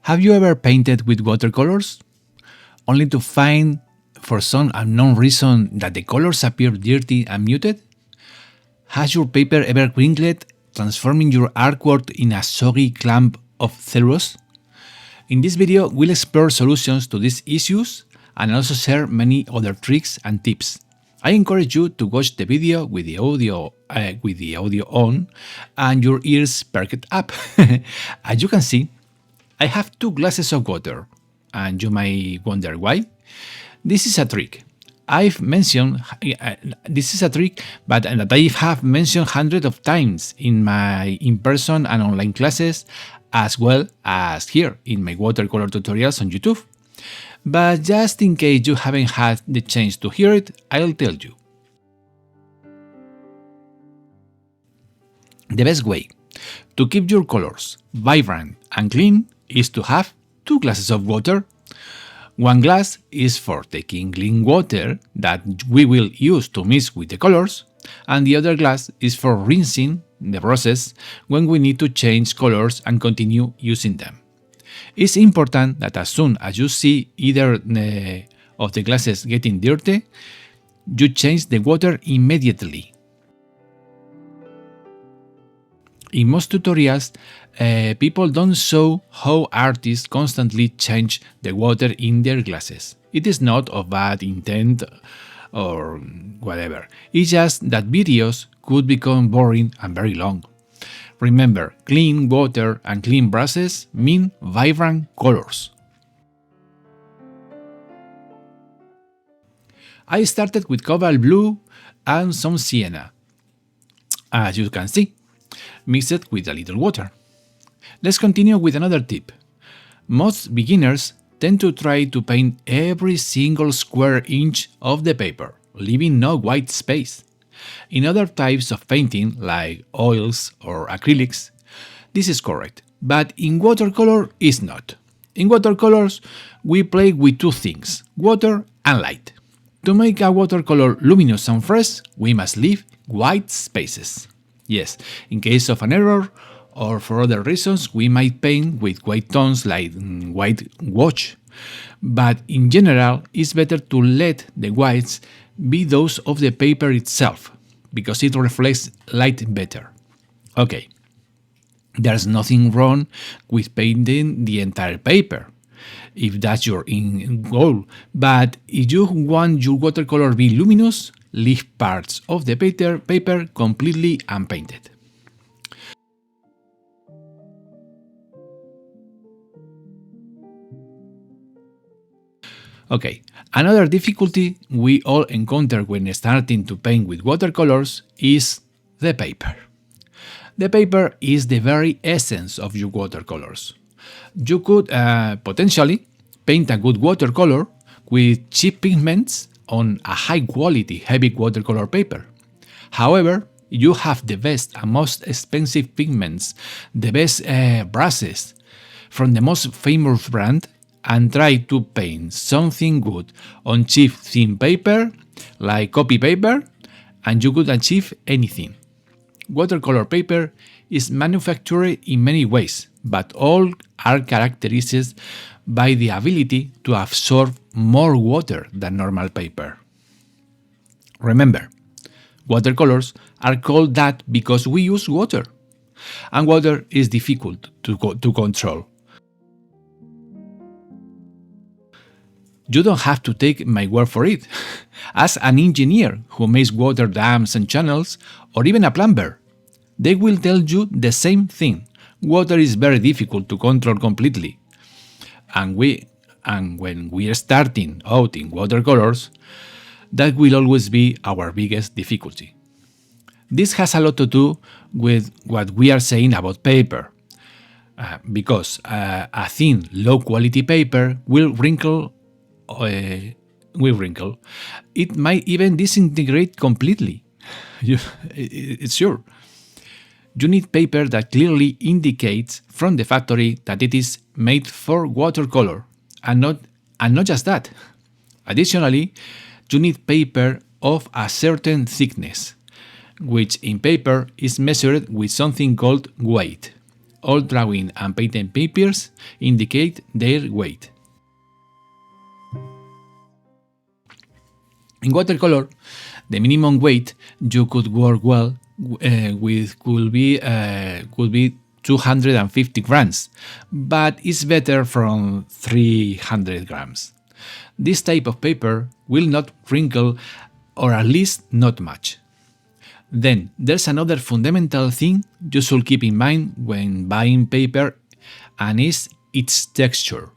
Have you ever painted with watercolors, only to find, for some unknown reason, that the colors appear dirty and muted? Has your paper ever crinkled, transforming your artwork in a soggy clump of cellulose? In this video, we'll explore solutions to these issues and also share many other tricks and tips. I encourage you to watch the video with the audio on and your ears perked up. As you can see, I have 2 glasses of water, and you may wonder why. This is a trick. This is a trick, but that I have mentioned hundreds of times in my in-person and online classes, as well as here in my watercolor tutorials on YouTube. But just in case you haven't had the chance to hear it, I'll tell you. The best way to keep your colors vibrant and clean is to have 2 glasses of water. One glass is for taking clean water that we will use to mix with the colors, and the other glass is for rinsing the process when we need to change colors and continue using them. It's important that as soon as you see either of the glasses getting dirty, you change the water immediately. In most tutorials, people don't show how artists constantly change the water in their glasses. It is not of bad intent or whatever. It's just that videos could become boring and very long. Remember, clean water and clean brushes mean vibrant colors. I started with cobalt blue and some sienna, as you can see, mixed with a little water. Let's continue with another tip. Most beginners tend to try to paint every single square inch of the paper, leaving no white space. In other types of painting, like oils or acrylics, this is correct, but in watercolor it's not. In watercolors, we play with 2 things, water and light. To make a watercolor luminous and fresh, we must leave white spaces. Yes, in case of an error or for other reasons, we might paint with white tones like white wash, but in general, it's better to let the whites be those of the paper itself, because it reflects light better. Okay, there's nothing wrong with painting the entire paper, if that's your goal, but if you want your watercolor to be luminous, leave parts of the paper completely unpainted. Okay, another difficulty we all encounter when starting to paint with watercolors is the paper. The paper is the very essence of your watercolors. You could potentially paint a good watercolor with cheap pigments on a high-quality heavy watercolor paper. However, you have the best and most expensive pigments, the best brushes from the most famous brand, and try to paint something good on cheap thin paper, like copy paper, and you could achieve anything. Watercolor paper is manufactured in many ways, but all are characterized by the ability to absorb more water than normal paper. Remember, watercolors are called that because we use water, and water is difficult to control. You don't have to take my word for it. Ask an engineer who makes water dams and channels, or even a plumber. They will tell you the same thing. Water is very difficult to control completely. And when we are starting out in watercolors, that will always be our biggest difficulty. This has a lot to do with what we are saying about paper, because a thin, low-quality paper will wrinkle. It might even disintegrate completely. It's sure. You need paper that clearly indicates from the factory that it is made for watercolor, and not just that. Additionally, you need paper of a certain thickness, which in paper is measured with something called weight. all drawing and painting papers indicate their weight. In watercolor, the minimum weight you could work well with could be 250 grams, but it's better from 300 grams. This type of paper will not wrinkle, or at least not much. Then there's another fundamental thing you should keep in mind when buying paper, and is its texture.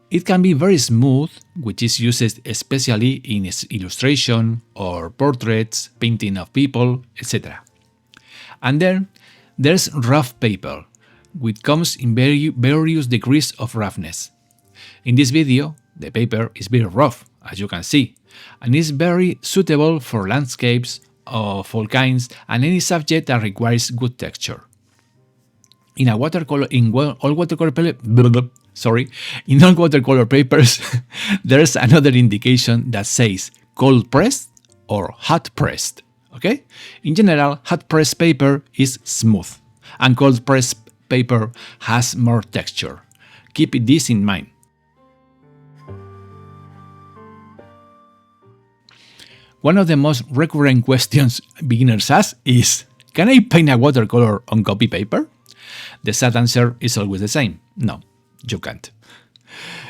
It can be very smooth, which is used especially in illustration or portraits, painting of people, etc. And then there's rough paper, which comes in various degrees of roughness. In this video, the paper is very rough, as you can see, and is very suitable for landscapes of all kinds and any subject that requires good texture. In all watercolor papers, there's another indication that says cold pressed or hot pressed. Okay? In general, hot pressed paper is smooth, and cold pressed paper has more texture. Keep this in mind. One of the most recurrent questions beginners ask is, can I paint a watercolor on copy paper? The sad answer is always the same. No, you can't.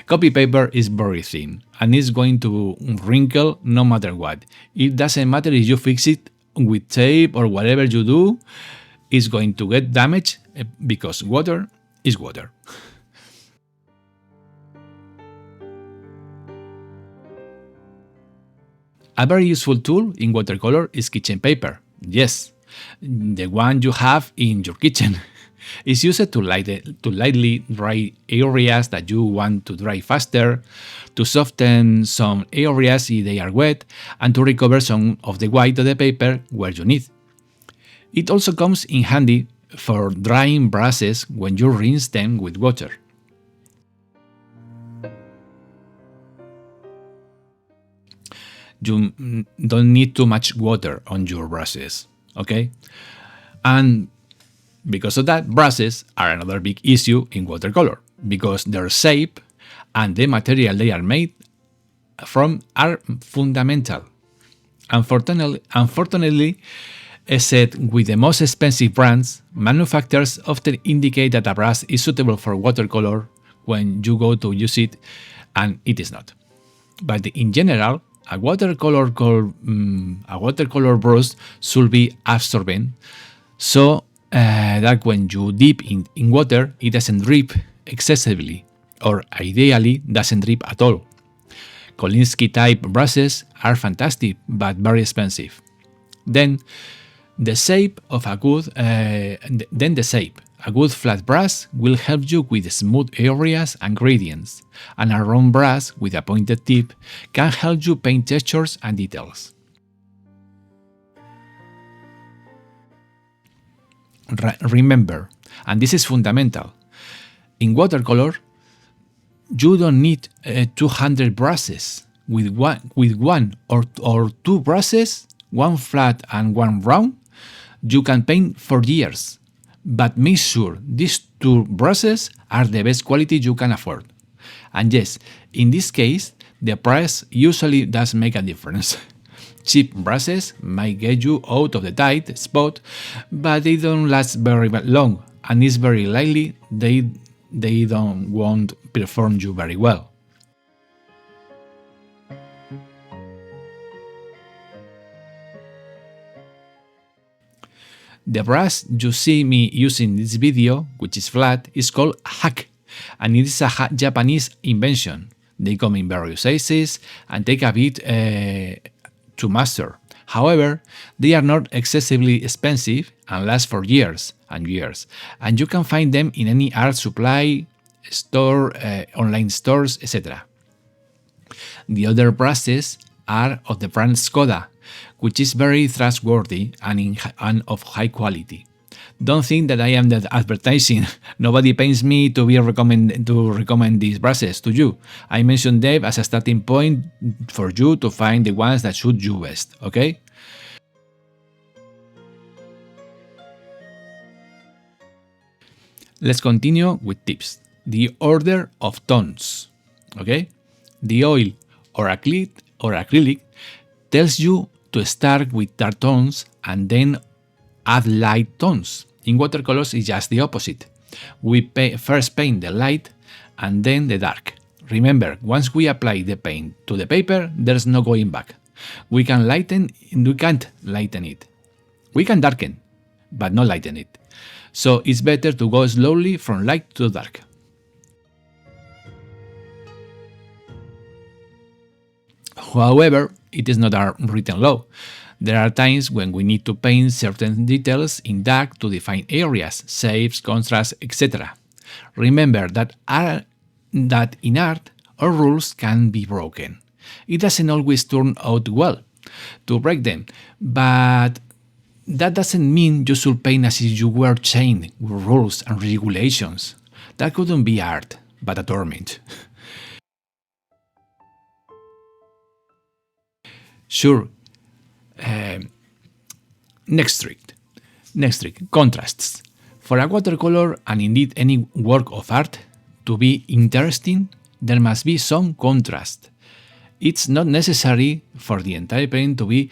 Copy paper is very thin and is going to wrinkle no matter what. It doesn't matter if you fix it with tape or whatever you do, it's going to get damaged because water is water. A very useful tool in watercolor is kitchen paper. Yes, the one you have in your kitchen. It's used to lightly dry areas that you want to dry faster, to soften some areas if they are wet, and to recover some of the white of the paper where you need. It also comes in handy for drying brushes when you rinse them with water. You don't need too much water on your brushes, okay? And because of that, brushes are another big issue in watercolor, because their shape and the material they are made from are fundamental. Unfortunately, except with the most expensive brands, manufacturers often indicate that a brush is suitable for watercolor when you go to use it, and it is not. But in general, a watercolor brush should be absorbent, so that when you dip in water, it doesn't drip excessively, or ideally doesn't drip at all. Kolinsky type brushes are fantastic but very expensive. Then the shape of a good flat brush will help you with smooth areas and gradients, and a round brush with a pointed tip can help you paint textures and details. Remember, and this is fundamental, in watercolor, you don't need 200 brushes. With one or two brushes, one flat and one round, you can paint for years. But make sure these two brushes are the best quality you can afford. And yes, in this case, the price usually does make a difference. Cheap brushes might get you out of the tight spot, but they don't last very long, and it's very likely they won't perform you very well. The brush you see me using in this video, which is flat, is called hack, and it is a Japanese invention. They come in various sizes and take a bit to master. However, they are not excessively expensive and last for years and years, and you can find them in any art supply store, online stores, etc. The other brushes are of the brand Skoda, which is very trustworthy and of high quality. Don't think that I am that advertising. Nobody pays me to recommend these brushes to you. I mentioned them as a starting point for you to find the ones that suit you best, okay? Let's continue with tips. The order of tones. Okay? The oil or acrylic tells you to start with dark tones and then add light tones. In watercolors, it's just the opposite. We first paint the light and then the dark. Remember, once we apply the paint to the paper, there's no going back. We can't lighten it. We can darken, but not lighten it. So it's better to go slowly from light to dark. However, it is not a written law. There are times when we need to paint certain details in dark to define areas, shapes, contrast, etc. Remember that in art, our rules can be broken. It doesn't always turn out well to break them, but that doesn't mean you should paint as if you were chained with rules and regulations. That couldn't be art, but a torment. Sure. Next trick, contrasts. For a watercolor, and indeed any work of art, to be interesting, there must be some contrast. It's not necessary for the entire paint to be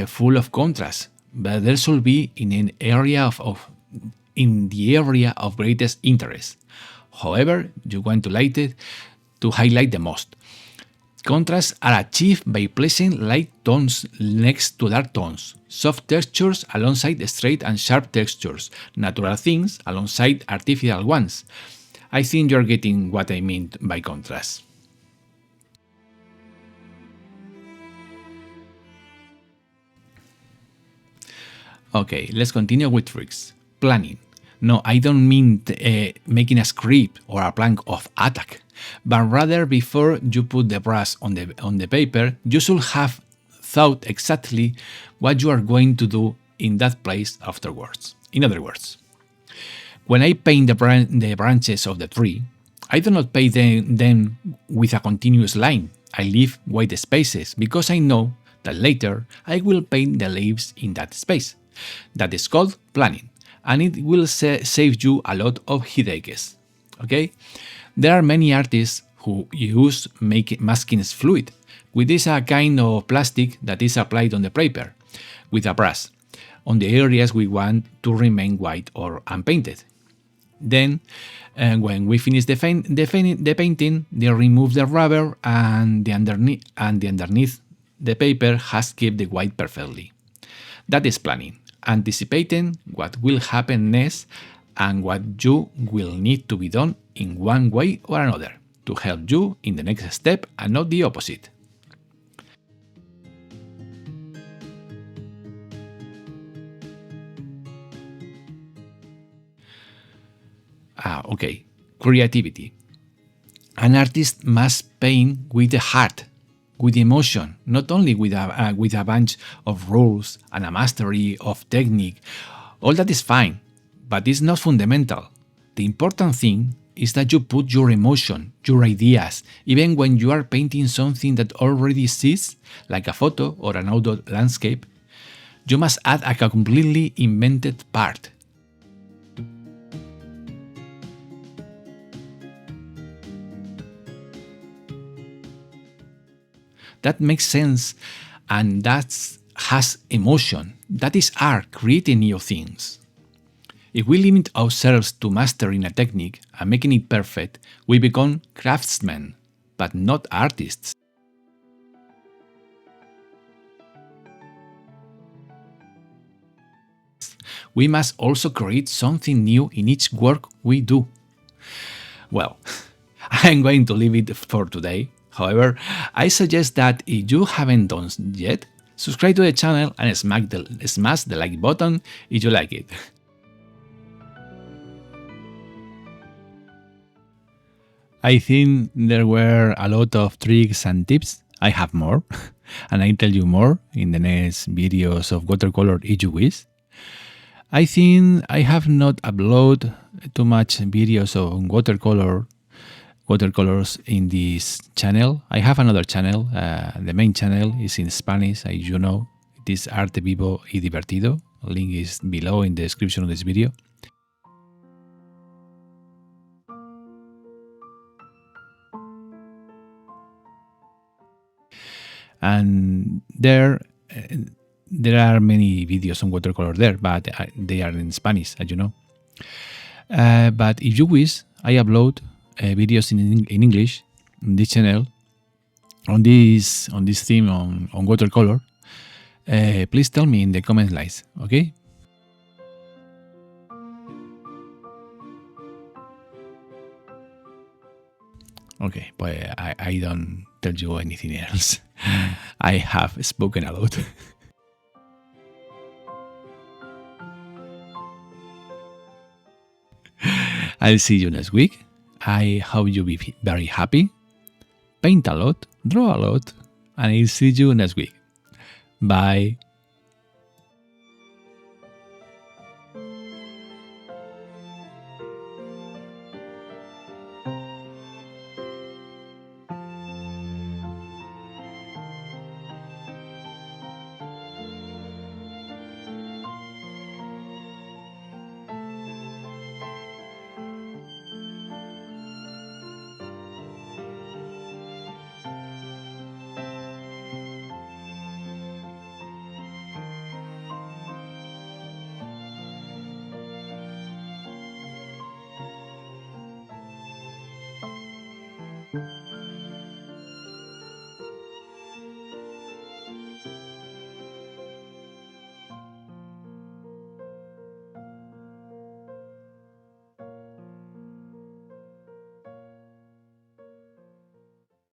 full of contrast, but there should be in the area of greatest interest. However, you want to highlight the most. Contrasts are achieved by placing light tones next to dark tones, soft textures alongside straight and sharp textures, natural things alongside artificial ones. I think you're getting what I mean by contrast. Okay, let's continue with tricks. Planning. No, I don't mean making a script or a plan of attack, but rather before you put the brush on the paper, you should have thought exactly what you are going to do in that place afterwards. In other words, when I paint the branches of the tree, I do not paint them with a continuous line. I leave white spaces because I know that later I will paint the leaves in that space. That is called planning, and it will save you a lot of headaches. Okay? There are many artists who use masking fluid, which is a kind of plastic that is applied on the paper with a brush on the areas we want to remain white or unpainted. Then, when we finish the painting, they remove the rubber and the underneath the paper has kept the white perfectly. That is planning, anticipating what will happen next and what you will need to be done in one way or another to help you in the next step and not the opposite. Okay, creativity. An artist must paint with the heart, with emotion, not only with a bunch of rules and a mastery of technique. All that is fine, but it's not fundamental. The important thing is that you put your emotion, your ideas, even when you are painting something that already exists, like a photo or an outdoor landscape. You must add a completely invented part. That makes sense, and that has emotion. That is art, creating new things. If we limit ourselves to mastering a technique and making it perfect, we become craftsmen, but not artists. We must also create something new in each work we do. Well, I'm going to leave it for today. However, I suggest that if you haven't done yet, subscribe to the channel and smash the like button if you like it. I think there were a lot of tricks and tips. I have more, and I'll tell you more in the next videos of watercolor if you wish. I think I have not uploaded too much videos on watercolors in this channel. I have another channel. The main channel is in Spanish, as you know. It is Arte Vivo y Divertido. Link is below in the description of this video. And there are many videos on watercolor there, but they are in Spanish, as you know. But if you wish, I upload videos in English in this channel on this theme on watercolor. Please tell me in the comment slides, okay? Okay, but I don't tell you anything else. I have spoken a lot. I'll see you next week. I hope you be very happy. Paint a lot, draw a lot, and I'll see you next week. Bye.